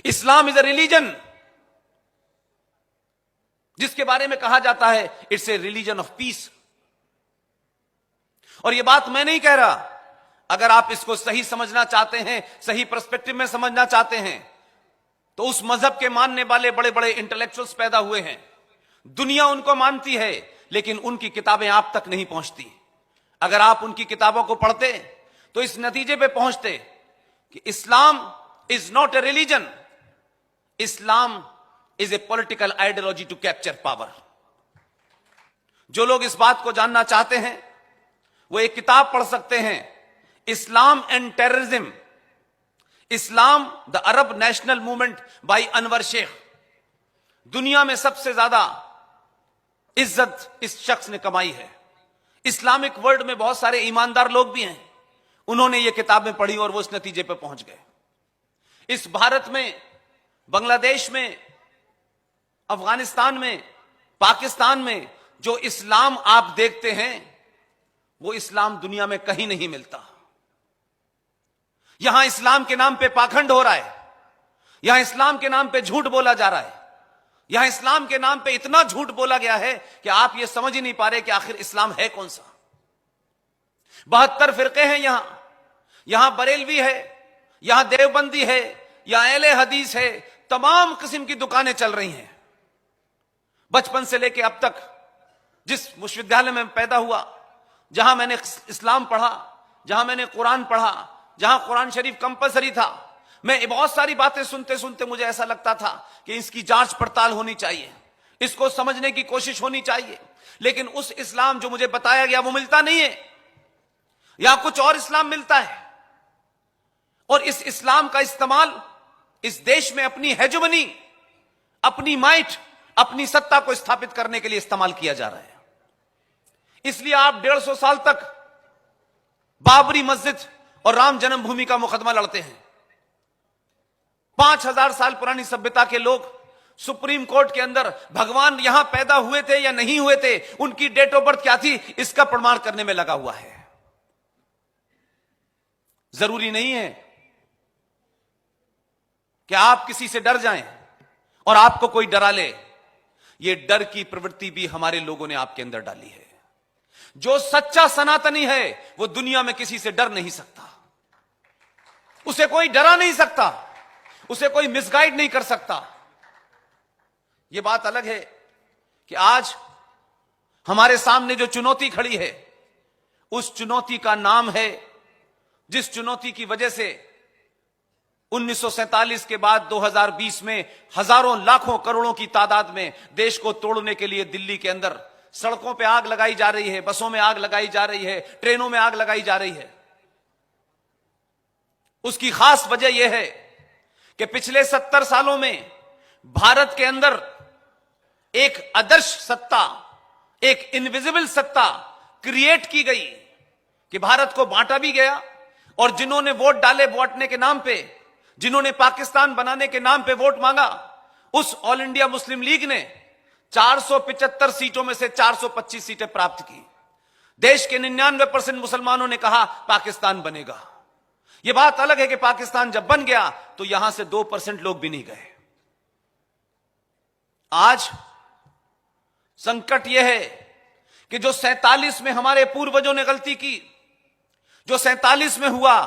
Islam is a religion जिसके बारे में कहा जाता है it's a religion of peace. और यह बात मैं नहीं कह रहा, अगर आप इसको सही समझना चाहते हैं, सही पर्सपेक्टिव में समझना चाहते हैं, तो उस मजहब के मानने वाले बड़े बड़े इंटेलेक्चुअल्स पैदा हुए हैं, दुनिया उनको मानती है, लेकिन उनकी किताबें आप तक नहीं पहुंचती। अगर आप उनकी किताबों को पढ़ते तो इस नतीजे पे पहुंचते कि Islam is not a religion, Islam is a political ideology to capture power. जो लोग इस बात को जानना चाहते हैं वो एक किताब पढ़ सकते हैं, Islam and terrorism, Islam the Arab national movement by Anwar Sheikh. दुनिया में सबसे ज्यादा इज्जत इस शख्स ने कमाई है। इस्लामिक वर्ल्ड में बहुत सारे ईमानदार लोग भी हैं, उन्होंने ये किताबें पढ़ी और वो इस नतीजे पर पहुंच गए। इस भारत में, बांग्लादेश में, अफगानिस्तान में, पाकिस्तान में जो इस्लाम आप देखते हैं वो इस्लाम दुनिया में कहीं नहीं मिलता। यहां इस्लाम के नाम पे पाखंड हो रहा है, यहां इस्लाम के नाम पे झूठ बोला जा रहा है, यहां इस्लाम के नाम पे इतना झूठ बोला गया है कि आप ये समझ ही नहीं पा रहे कि आखिर इस्लाम है कौन सा। 72 फिरके हैं यहां बरेलवी है, यहां देवबंदी है, यहां अहले हदीस है, तमाम किस्म की दुकानें चल रही हैं। बचपन से लेकर अब तक जिस विश्वविद्यालय में पैदा हुआ, जहां मैंने इस्लाम पढ़ा, जहां मैंने कुरान पढ़ा, जहां कुरान शरीफ कंपलसरी था, मैं बहुत सारी बातें सुनते सुनते मुझे ऐसा लगता था कि इसकी जांच पड़ताल होनी चाहिए, इसको समझने की कोशिश होनी चाहिए, लेकिन उस इस्लाम जो मुझे बताया गया वो मिलता नहीं है, या कुछ और इस्लाम मिलता है। और इस इस्लाम का इस्तेमाल इस देश में अपनी हेजुमनी, अपनी माइट, अपनी सत्ता को स्थापित करने के लिए इस्तेमाल किया जा रहा है। इसलिए आप 150 साल तक बाबरी मस्जिद और राम जन्मभूमि का मुकदमा लड़ते हैं। 5000 साल पुरानी सभ्यता के लोग सुप्रीम कोर्ट के अंदर भगवान यहां पैदा हुए थे या नहीं हुए थे, उनकी डेट ऑफ बर्थ क्या थी, इसका प्रमाण करने में लगा हुआ है। जरूरी नहीं है कि आप किसी से डर जाएं और आपको कोई डरा ले। यह डर की प्रवृत्ति भी हमारे लोगों ने आपके अंदर डाली है। जो सच्चा सनातनी है वो दुनिया में किसी से डर नहीं सकता, उसे कोई डरा नहीं सकता, उसे कोई मिसगाइड नहीं कर सकता। यह बात अलग है कि आज हमारे सामने जो चुनौती खड़ी है, उस चुनौती का नाम है, जिस चुनौती की वजह से 1947 के बाद 2020 में हजारों लाखों करोड़ों की तादाद में देश को तोड़ने के लिए दिल्ली के अंदर सड़कों पे आग लगाई जा रही है, बसों में आग लगाई जा रही है, ट्रेनों में आग लगाई जा रही है। उसकी खास वजह यह है कि पिछले 70 सालों में भारत के अंदर एक आदर्श सत्ता, एक इनविजिबल सत्ता क्रिएट की गई कि भारत को बांटा भी गया, और जिन्होंने वोट डाले बांटने के नाम पे, जिन्होंने पाकिस्तान बनाने के नाम पे वोट मांगा, उस ऑल इंडिया मुस्लिम लीग ने 475 सीटों में से 425 सीटें प्राप्त की। देश के 99% मुसलमानों ने कहा पाकिस्तान बनेगा। यह बात अलग है कि पाकिस्तान जब बन गया तो यहां से 2% लोग भी नहीं गए। आज संकट यह है कि जो 47 में हमारे पूर्वजों ने गलती की, जो 47 में हुआ,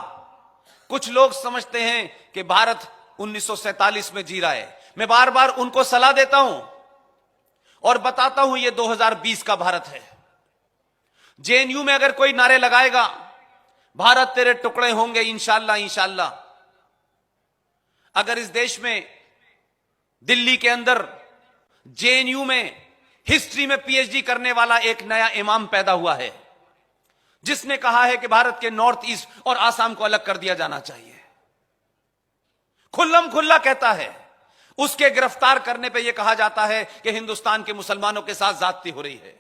कुछ लोग समझते हैं कि भारत 1947 में जी रहा है। मैं बार बार उनको सलाह देता हूं और बताता हूं यह 2020 का भारत है। जेएनयू में अगर कोई नारे लगाएगा भारत तेरे टुकड़े होंगे इंशाल्लाह इंशाल्लाह, अगर इस देश में दिल्ली के अंदर जेएनयू में हिस्ट्री में पीएचडी करने वाला एक नया इमाम पैदा हुआ है जिसने कहा है कि भारत के नॉर्थ ईस्ट और आसाम को अलग कर दिया जाना चाहिए, खुल्लम खुल्ला कहता है, उसके गिरफ्तार करने पे यह कहा जाता है कि हिंदुस्तान के मुसलमानों के साथ ज्यादती हो रही है।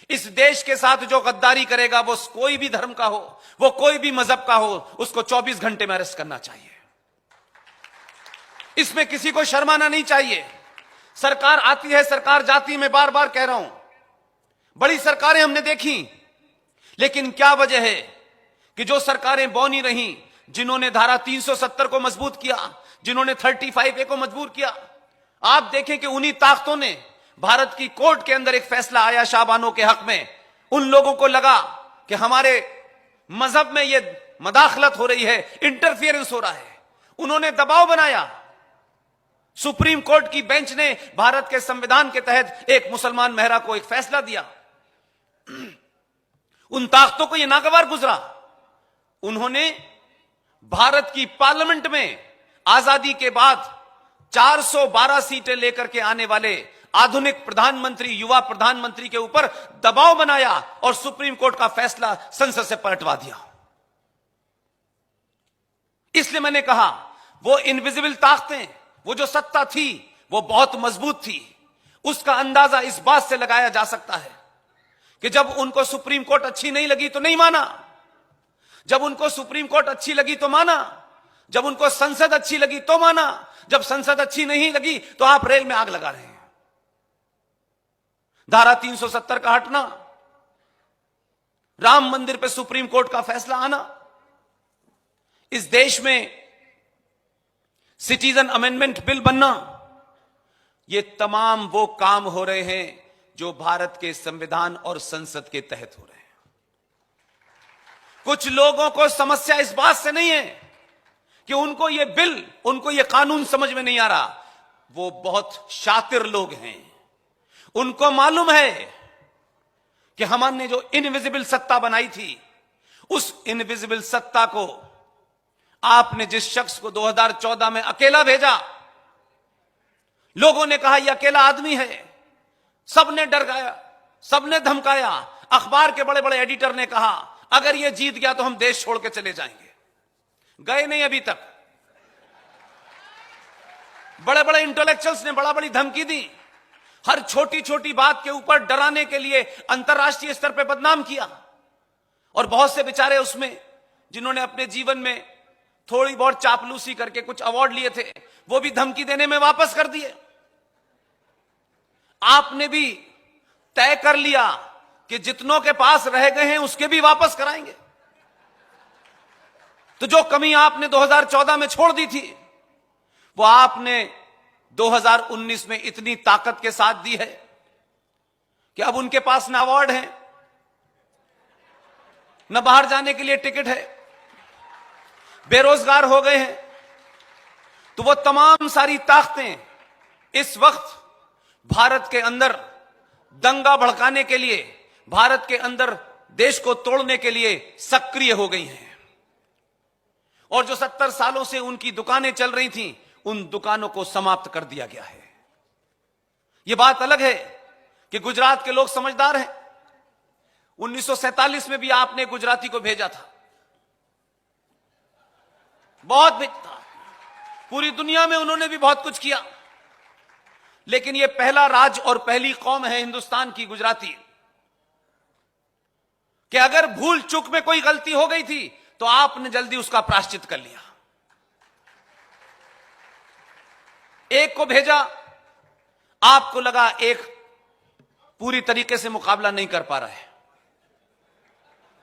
इस देश के साथ जो गद्दारी करेगा, वो कोई भी धर्म का हो, वो कोई भी मजहब का हो, उसको 24 घंटे में अरेस्ट करना चाहिए। इसमें किसी को शर्माना नहीं चाहिए। सरकार आती है, सरकार जाती, मैं बार बार कह रहा हूं, बड़ी सरकारें हमने देखी, लेकिन क्या वजह है कि जो सरकारें बौनी रहीं, जिन्होंने धारा 370 को मजबूत किया, जिन्होंने 35A को मजबूर किया। आप देखें कि उन्हीं ताकतों ने भारत की कोर्ट के अंदर एक फैसला आया शाहबानों के हक में। उन लोगों को लगा कि हमारे मजहब में यह मदाखलत हो रही है, इंटरफियरेंस हो रहा है। उन्होंने दबाव बनाया। सुप्रीम कोर्ट की बेंच ने भारत के संविधान के तहत एक मुसलमान महिला को एक फैसला दिया। उन ताकतों को यह नागवार गुजरा। उन्होंने भारत की पार्लियामेंट में आजादी के बाद 412 सीटें लेकर के आने वाले आधुनिक प्रधानमंत्री, युवा प्रधानमंत्री के ऊपर दबाव बनाया और सुप्रीम कोर्ट का फैसला संसद से पलटवा दिया। इसलिए मैंने कहा वो इनविजिबल ताकतें, वो जो सत्ता थी वो बहुत मजबूत थी। उसका अंदाजा इस बात से लगाया जा सकता है कि जब उनको सुप्रीम कोर्ट अच्छी नहीं लगी तो नहीं माना, जब उनको सुप्रीम कोर्ट अच्छी लगी तो माना, जब उनको संसद अच्छी लगी तो माना, जब संसद अच्छी नहीं लगी तो आप रेल में आग लगा रहे हैं। धारा 370 का हटना, राम मंदिर पे सुप्रीम कोर्ट का फैसला आना, इस देश में सिटीजन अमेंडमेंट बिल बनना, ये तमाम वो काम हो रहे हैं जो भारत के संविधान और संसद के तहत हो रहे हैं। कुछ लोगों को समस्या इस बात से नहीं है कि उनको ये बिल, उनको ये कानून समझ में नहीं आ रहा। वो बहुत शातिर लोग हैं। उनको मालूम है कि हमने जो इनविजिबल सत्ता बनाई थी, उस इनविजिबल सत्ता को आपने जिस शख्स को 2014 में अकेला भेजा, लोगों ने कहा यह अकेला आदमी है, सबने डर गया, सबने धमकाया। अखबार के बड़े बड़े एडिटर ने कहा अगर यह जीत गया तो हम देश छोड़ के चले जाएंगे। गए नहीं अभी तक। बड़े बड़े इंटेलेक्चुअल्स ने बड़ा बड़ी धमकी दी, हर छोटी छोटी बात के ऊपर डराने के लिए अंतर्राष्ट्रीय स्तर पर बदनाम किया। और बहुत से बेचारे उसमें जिन्होंने अपने जीवन में थोड़ी बहुत चापलूसी करके कुछ अवार्ड लिए थे, वो भी धमकी देने में वापस कर दिए। आपने भी तय कर लिया कि जितनों के पास रह गए हैं उसके भी वापस कराएंगे। तो जो कमी आपने 2014 में छोड़ दी थी, वो आपने 2019 में इतनी ताकत के साथ दी है कि अब उनके पास न अवार्ड है, न बाहर जाने के लिए टिकट है, बेरोजगार हो गए हैं। तो वो तमाम सारी ताकतें इस वक्त भारत के अंदर दंगा भड़काने के लिए, भारत के अंदर देश को तोड़ने के लिए सक्रिय हो गई हैं। और जो 70 सालों से उनकी दुकानें चल रही थीं, उन दुकानों को समाप्त कर दिया गया है। यह बात अलग है कि गुजरात के लोग समझदार हैं। 1947 में भी आपने गुजराती को भेजा था, बहुत भेजा, पूरी दुनिया में उन्होंने भी बहुत कुछ किया। लेकिन यह पहला राज्य और पहली कौम है हिंदुस्तान की, गुजराती, कि अगर भूल चूक में कोई गलती हो गई थी तो आपने जल्दी उसका प्रायश्चित कर लिया। एक को भेजा, आपको लगा एक पूरी तरीके से मुकाबला नहीं कर पा रहा है।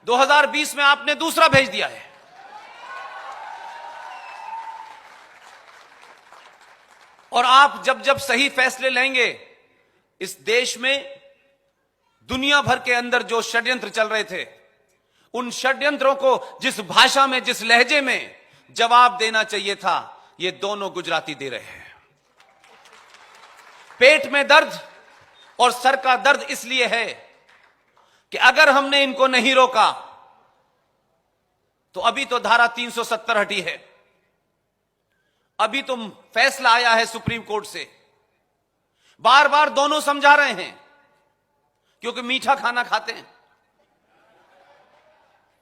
2020 में आपने दूसरा भेज दिया है। और आप जब जब सही फैसले लेंगे, इस देश में दुनिया भर के अंदर जो षड्यंत्र चल रहे थे, उन षड्यंत्रों को जिस भाषा में, जिस लहजे में जवाब देना चाहिए था, ये दोनों गुजराती दे रहे हैं। पेट में दर्द और सर का दर्द इसलिए है कि अगर हमने इनको नहीं रोका तो अभी तो धारा 370 हटी है, अभी तो फैसला आया है सुप्रीम कोर्ट से। बार बार दोनों समझा रहे हैं क्योंकि मीठा खाना खाते हैं,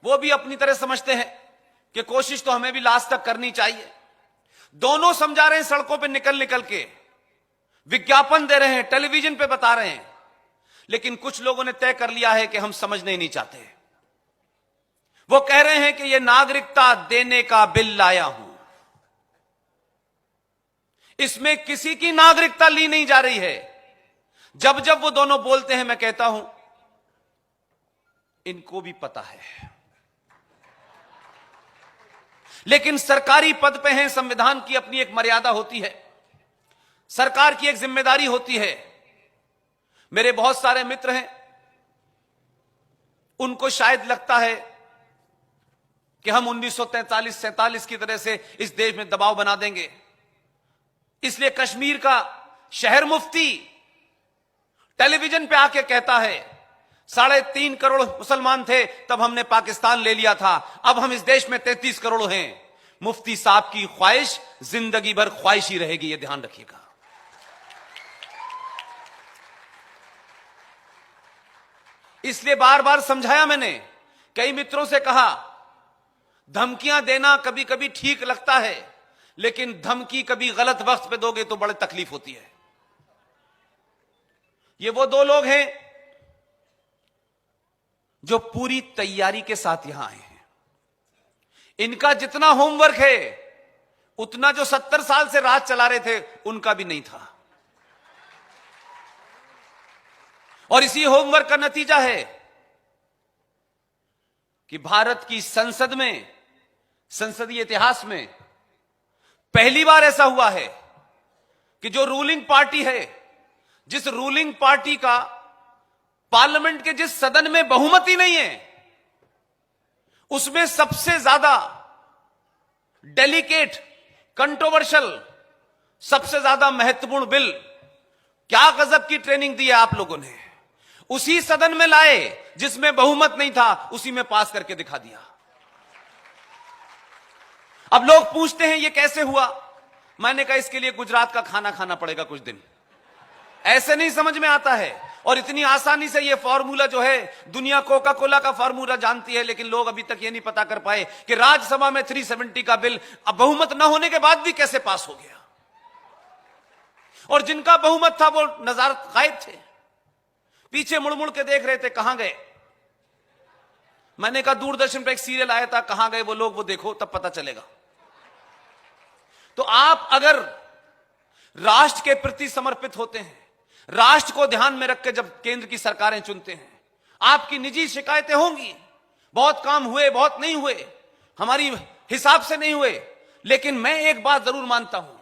वो भी अपनी तरह समझते हैं कि कोशिश तो हमें भी लास्ट तक करनी चाहिए। दोनों समझा रहे हैं, सड़कों पे निकल निकल के विज्ञापन दे रहे हैं, टेलीविजन पे बता रहे हैं। लेकिन कुछ लोगों ने तय कर लिया है कि हम समझने ही नहीं चाहते। वो कह रहे हैं कि ये नागरिकता देने का बिल लाया हूं, इसमें किसी की नागरिकता ली नहीं जा रही है। जब जब वो दोनों बोलते हैं, मैं कहता हूं इनको भी पता है, लेकिन सरकारी पद पे हैं, संविधान की अपनी एक मर्यादा होती है, सरकार की एक जिम्मेदारी होती है। मेरे बहुत सारे मित्र हैं, उनको शायद लगता है कि हम 1943-47 की तरह से इस देश में दबाव बना देंगे, इसलिए कश्मीर का शहर मुफ्ती टेलीविजन पे आके कहता है 3.5 करोड़ मुसलमान थे तब हमने पाकिस्तान ले लिया था, अब हम इस देश में 33 करोड़ हैं। मुफ्ती साहब की ख्वाहिश जिंदगी भर ख्वाहिश ही रहेगी, यह ध्यान रखिएगा। इसलिए बार बार समझाया मैंने, कई मित्रों से कहा धमकियां देना कभी कभी ठीक लगता है, लेकिन धमकी कभी गलत वक्त पे दोगे तो बड़ी तकलीफ होती है। ये वो दो लोग हैं जो पूरी तैयारी के साथ यहां आए हैं। इनका जितना होमवर्क है उतना जो 70 साल से राज चला रहे थे उनका भी नहीं था, और इसी होमवर्क का नतीजा है कि भारत की संसद में, संसदीय इतिहास में पहली बार ऐसा हुआ है कि जो रूलिंग पार्टी है, जिस रूलिंग पार्टी का पार्लियामेंट के जिस सदन में बहुमत ही नहीं है, उसमें सबसे ज्यादा डेलिकेट, कंट्रोवर्शियल, सबसे ज्यादा महत्वपूर्ण बिल, क्या गजब की ट्रेनिंग दी है आप लोगों ने, उसी सदन में लाए जिसमें बहुमत नहीं था, उसी में पास करके दिखा दिया। अब लोग पूछते हैं ये कैसे हुआ। मैंने कहा इसके लिए गुजरात का खाना खाना पड़ेगा कुछ दिन, ऐसे नहीं समझ में आता है। और इतनी आसानी से ये फॉर्मूला जो है, दुनिया कोका कोला का फॉर्मूला जानती है, लेकिन लोग अभी तक ये नहीं पता कर पाए कि राज्यसभा में 370 का बिल अब बहुमत न होने के बाद भी कैसे पास हो गया, और जिनका बहुमत था वो नजारत गायब थे, पीछे मुड़ मुड़ के देख रहे थे कहां गए। मैंने कहा दूरदर्शन पे एक सीरियल आया था, कहां गए वो लोग, वो देखो तब पता चलेगा। तो आप अगर राष्ट्र के प्रति समर्पित होते हैं, राष्ट्र को ध्यान में रख के जब केंद्र की सरकारें चुनते हैं, आपकी निजी शिकायतें होंगी, बहुत काम हुए, बहुत नहीं हुए, हमारी हिसाब से नहीं हुए, लेकिन मैं एक बात जरूर मानता हूं,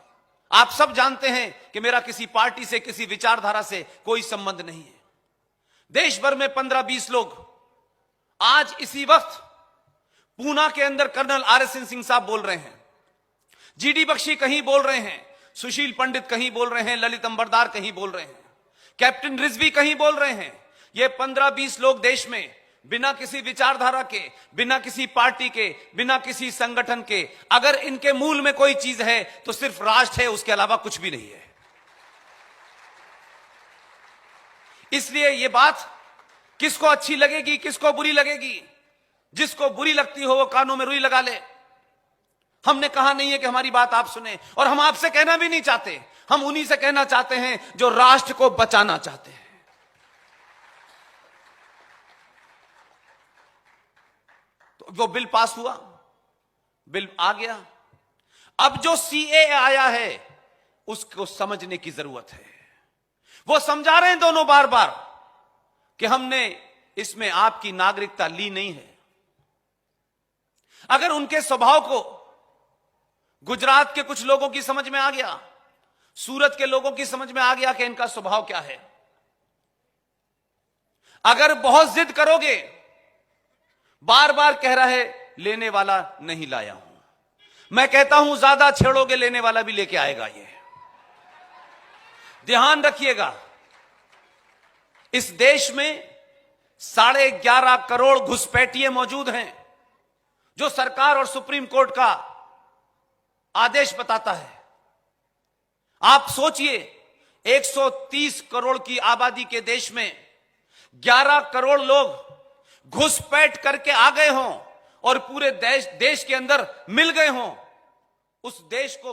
आप सब जानते हैं कि मेरा किसी पार्टी से, किसी विचारधारा से कोई संबंध नहीं है। देश भर में 15-20 लोग, आज इसी वक्त पूना के अंदर कर्नल RSN सिंह साहब बोल रहे हैं, GD बख्शी कहीं बोल रहे हैं, सुशील पंडित कहीं बोल रहे हैं, ललित अंबरदार कहीं बोल रहे हैं, कैप्टन रिजवी कहीं बोल रहे हैं। ये 15-20 लोग देश में बिना किसी विचारधारा के, बिना किसी पार्टी के, बिना किसी संगठन के, अगर इनके मूल में कोई चीज है तो सिर्फ राष्ट्र है, उसके अलावा कुछ भी नहीं है। इसलिए ये बात किसको अच्छी लगेगी, किसको बुरी लगेगी, जिसको बुरी लगती हो वो कानों में रुई लगा ले। हमने कहा नहीं है कि हमारी बात आप सुने, और हम आपसे कहना भी नहीं चाहते, हम उन्हीं से कहना चाहते हैं जो राष्ट्र को बचाना चाहते हैं। तो वो बिल पास हुआ, बिल आ गया, अब जो CAA आया है उसको समझने की जरूरत है। वो समझा रहे हैं दोनों बार बार कि हमने इसमें आपकी नागरिकता ली नहीं है। अगर उनके स्वभाव को गुजरात के कुछ लोगों की समझ में आ गया, सूरत के लोगों की समझ में आ गया कि इनका स्वभाव क्या है, अगर बहुत जिद करोगे, बार बार कह रहा है लेने वाला नहीं लाया हूं, मैं कहता हूं ज्यादा छेड़ोगे लेने वाला भी लेके आएगा। ये ध्यान रखिएगा, इस देश में 11.5 करोड़ घुसपैठिए मौजूद हैं, जो सरकार और सुप्रीम कोर्ट का आदेश बताता है। आप सोचिए, 130 करोड़ की आबादी के देश में 11 करोड़ लोग घुसपैठ करके आ गए हों और पूरे देश के अंदर मिल गए हों, उस देश को